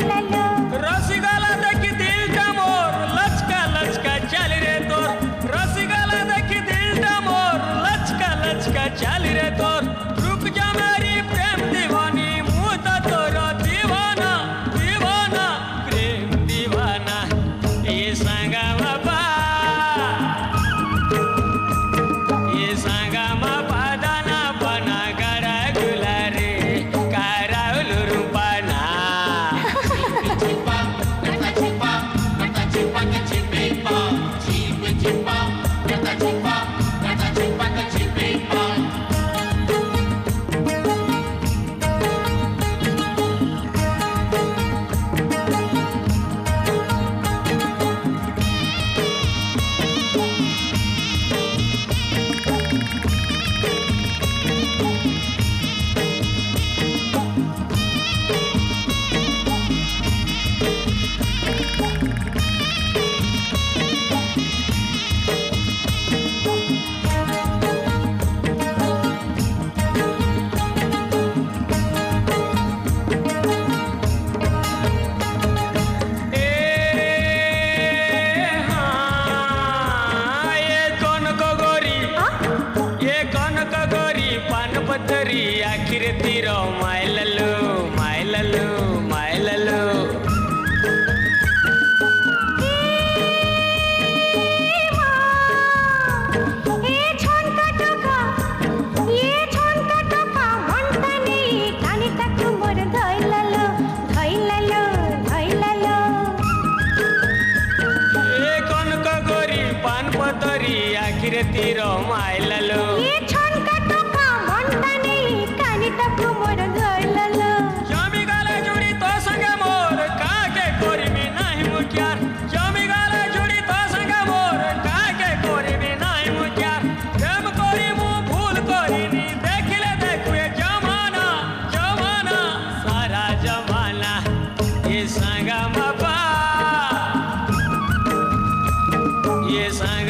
धैललो रसिगला देखी दिलटा मोर लचका लचका चल रे तोर रसिगला देखी दिलटा मोर लचका लचका चल रे तोर रुक जा मेरी प्रेम दीवानी मुँह तो तोरा दीवाना दीवाना प्रेम दीवाना ये संगा बाबा ये संगा मा पादाना बना करा गुलारे काराउल रूपाना पत्थरी आखिर तीरो माइललो माइललो माइललो ये छनका टोका मनता नहीं कानी तक मोर धैललो धैललो धैललो ए कनक गोरी पान पतरी आखिर तीरो माइललो ये छनका टोका मनता नहीं कानी तक मोर धैललो जमी गाले जुड़ी तो संगे मोर काके कोरी में नहीं मुक्यार जमी गाले जुड़ी तो संगे मोर काके कोरी में नहीं मुक्यार प्रेम कोरी मु भूल कोरी नी देखले देखु ये जमाना जमाना सारा जमाना ये संगा मपा ये संगा